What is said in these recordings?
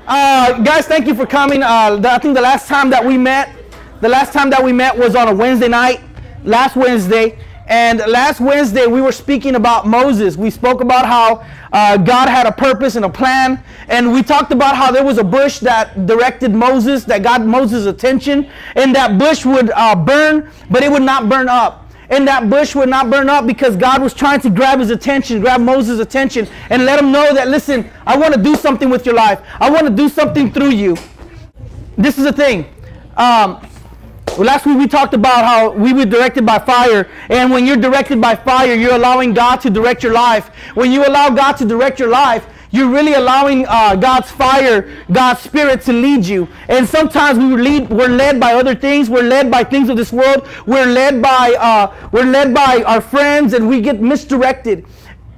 Guys, thank you for coming. I think the last time that we met was on a Wednesday night, last Wednesday. And last Wednesday we were speaking about Moses. We spoke about how God had a purpose and a plan. And we talked about how there was a bush that directed Moses, that got Moses' attention. And that bush would burn, but it would not burn up. And that bush would not burn up because God was trying to grab his attention, grab Moses' attention, and let him know that, listen, I want to do something with your life. I want to do something through you. This is the thing. Last week we talked about how we were directed by fire. And when you're directed by fire, you're allowing God to direct your life. When you allow God to direct your life, you're really allowing God's fire, God's spirit to lead you. And sometimes we're led by other things. We're led by things of this world. We're led by our friends, and we get misdirected.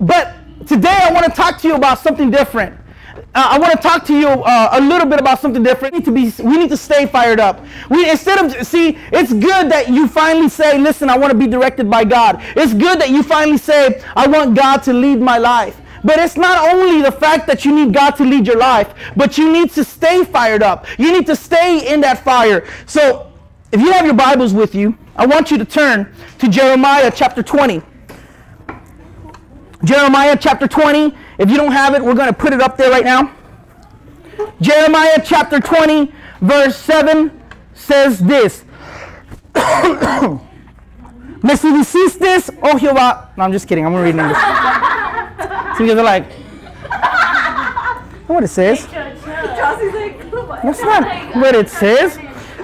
But today I want to talk to you about something different. I want to talk to you a little bit about something different. We need to stay fired up. It's good that you finally say, listen, I want to be directed by God. It's good that you finally say, I want God to lead my life. But it's not only the fact that you need God to lead your life, but you need to stay fired up. You need to stay in that fire. So if you have your Bibles with you, I want you to turn to Jeremiah chapter 20. Jeremiah chapter 20. If you don't have it, we're going to put it up there right now. Jeremiah chapter 20, verse 7 says this. Me hiciste, oh Jehová. No, I'm just kidding. I'm going to read in English. So you guys are like, what it says. That's not what it says.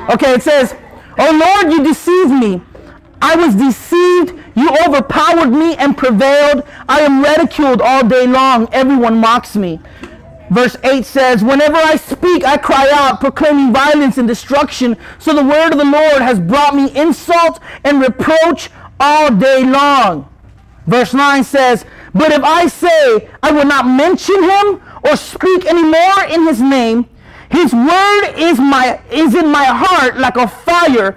Okay, it says, oh Lord, you deceived me. I was deceived. You overpowered me and prevailed. I am ridiculed all day long. Everyone mocks me. Verse 8 says, whenever I speak, I cry out, proclaiming violence and destruction. So the word of the Lord has brought me insult and reproach all day long. Verse 9 says, but if I say I will not mention him or speak anymore in his name, his word is in my heart like a fire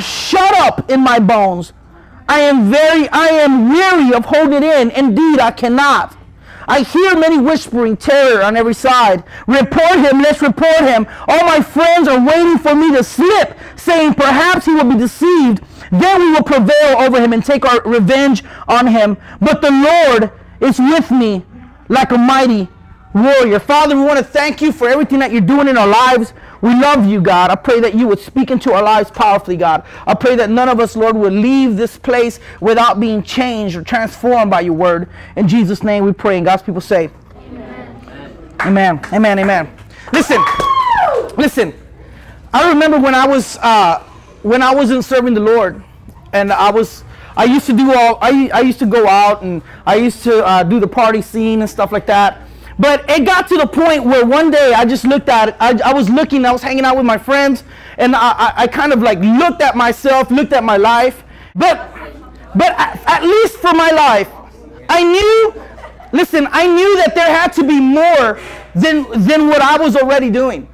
shut up in my bones. I am weary of holding it in. Indeed, I cannot. I hear many whispering terror on every side. Report him, let's report him. All my friends are waiting for me to slip, saying perhaps he will be deceived. Then we will prevail over him and take our revenge on him. But the Lord is with me like a mighty warrior. Father, we want to thank you for everything that you're doing in our lives. We love you, God. I pray that you would speak into our lives powerfully, God. I pray that none of us, Lord, would leave this place without being changed or transformed by your word. In Jesus' name we pray. And God's people say, amen. Amen. Amen. Listen. I remember when I wasn't serving the Lord, and I used to go out and I used to do the party scene and stuff like that. But it got to the point where one day I just looked at it. I was hanging out with my friends, and I kind of like looked at myself, looked at my life. But at least for my life, I knew that there had to be more than what I was already doing.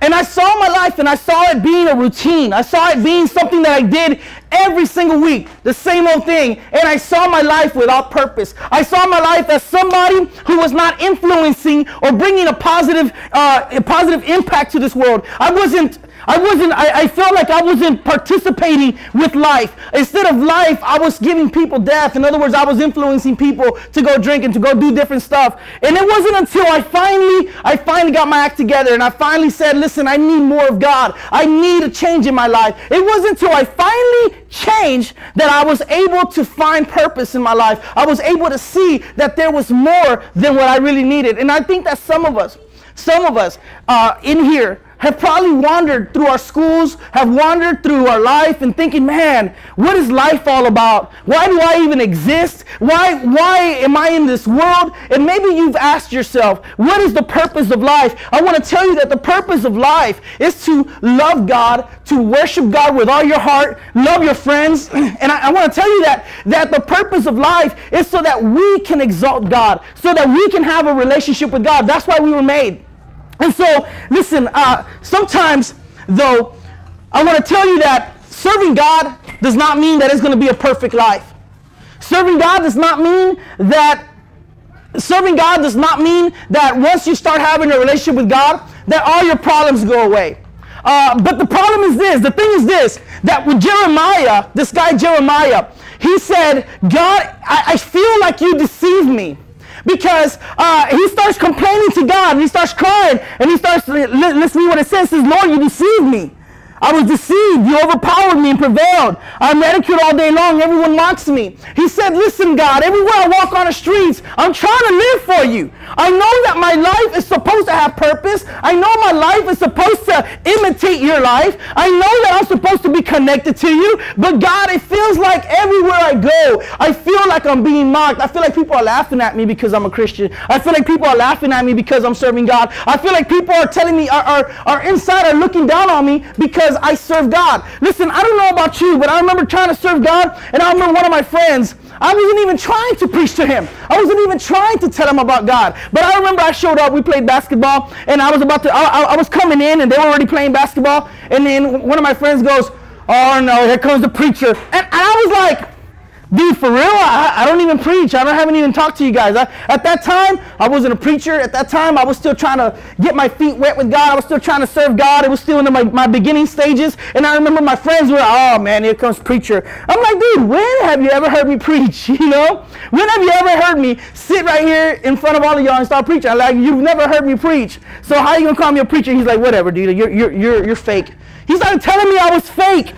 And I saw my life, and I saw it being a routine. I saw it being something that I did every single week, the same old thing. And I saw my life without purpose. I saw my life as somebody who was not influencing or bringing a positive impact to this world. I felt like I wasn't participating with life. Instead of life, I was giving people death. In other words, I was influencing people to go drink and to go do different stuff. And it wasn't until I finally got my act together, and I finally said, listen, I need more of God. I need a change in my life. It wasn't until I finally changed that I was able to find purpose in my life. I was able to see that there was more than what I really needed. And I think that some of us in here have probably wandered through our schools, have wandered through our life and thinking, man, what is life all about? Why do I even exist? Why am I in this world? And maybe you've asked yourself, what is the purpose of life? I want to tell you that the purpose of life is to love God, to worship God with all your heart, love your friends. And I want to tell you that the purpose of life is so that we can exalt God, so that we can have a relationship with God. That's why we were made. And so, listen, sometimes, though, I want to tell you that serving God does not mean that it's going to be a perfect life. Serving God does not mean that Serving God does not mean that once you start having a relationship with God, that all your problems go away. But the problem is this, the thing is this, that with Jeremiah, this guy Jeremiah, he said, God, I feel like you deceived me. Because he starts complaining to God, and he starts crying, and he starts listening to what it says. It says, Lord, you deceived me. I was deceived. You overpowered me and prevailed. I'm ridiculed all day long. Everyone mocks me. He said, listen, God, everywhere I walk on the streets, I'm trying to live for you. I know that my life is supposed to have purpose. I know my life is supposed to imitate your life. I know that I'm supposed to be connected to you. But God, it feels like everywhere I go, I feel like I'm being mocked. I feel like people are laughing at me because I'm a Christian. I feel like people are laughing at me because I'm serving God. I feel like people are telling me, are inside are looking down on me because I serve God. Listen, I don't know about you, but I remember trying to serve God, and I remember one of my friends, I wasn't even trying to preach to him. I wasn't even trying to tell him about God. But I remember I showed up, we played basketball, and I was coming in, and they were already playing basketball, and then one of my friends goes, oh no, here comes the preacher. And I was like, dude, for real? I don't even preach. I haven't even talked to you guys. At that time, I wasn't a preacher. At that time, I was still trying to get my feet wet with God. I was still trying to serve God. It was still in my beginning stages. And I remember my friends were, oh man, here comes preacher. I'm like, dude, when have you ever heard me preach? You know? When have you ever heard me sit right here in front of all of y'all and start preaching? I'm like, you've never heard me preach. So how are you gonna call me a preacher? He's like, whatever, dude. You're fake. He started telling me I was fake.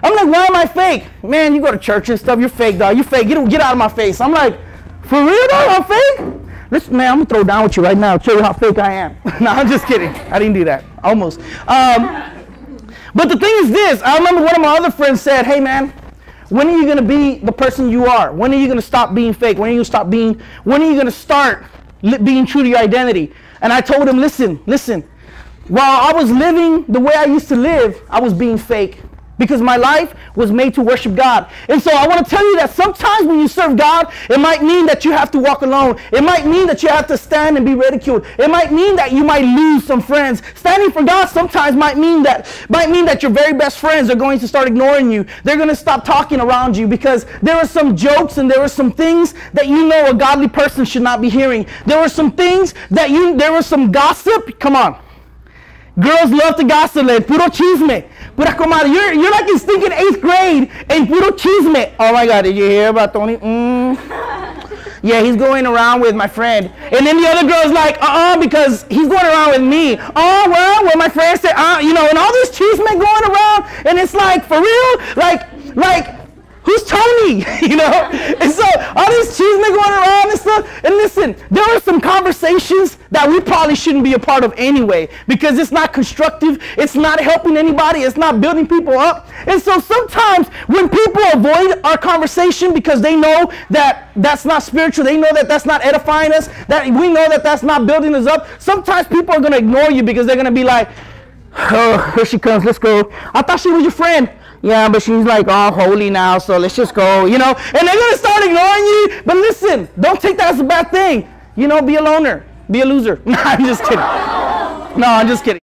I'm like, why am I fake? Man, you go to church and stuff. You're fake, dog. You're fake. Get out of my face. I'm like, for real, dog? I'm fake? Listen, man, I'm going to throw down with you right now. Show you how fake I am. No, I'm just kidding. I didn't do that. Almost. But the thing is this. I remember one of my other friends said, hey, man, when are you going to be the person you are? When are you going to stop being fake? When are you going to start being true to your identity? And I told him, listen. While I was living the way I used to live, I was being fake. Because my life was made to worship God. And so I want to tell you that sometimes when you serve God, it might mean that you have to walk alone. It might mean that you have to stand and be ridiculed. It might mean that you might lose some friends. Standing for God sometimes might mean that your very best friends are going to start ignoring you. They're going to stop talking around you because there are some jokes and there are some things that you know a godly person should not be hearing. There were some things that there was some gossip. Come on. Girls love to gossip, like puro chisme. Pura comadre, you're like in stinking 8th grade and puro chisme. Oh my God, did you hear about Tony? Yeah, he's going around with my friend. And then the other girl's like, because he's going around with me. Oh, well, when my friend said, and all this chisme going around, and it's like, for real? Like, who's Tony? And so all this chisme going around and stuff. And listen, there are some conversations that we probably shouldn't be a part of anyway, because it's not constructive. It's not helping anybody. It's not building people up. And so sometimes when people avoid our conversation because they know that that's not spiritual, they know that that's not edifying us, that we know that that's not building us up, sometimes people are going to ignore you because they're going to be like, oh, here she comes, let's go. I thought she was your friend. Yeah, but she's like all holy now, so let's just go, and they're going to start ignoring you. But listen, don't take that as a bad thing. Be a loner, be a loser. No, I'm just kidding.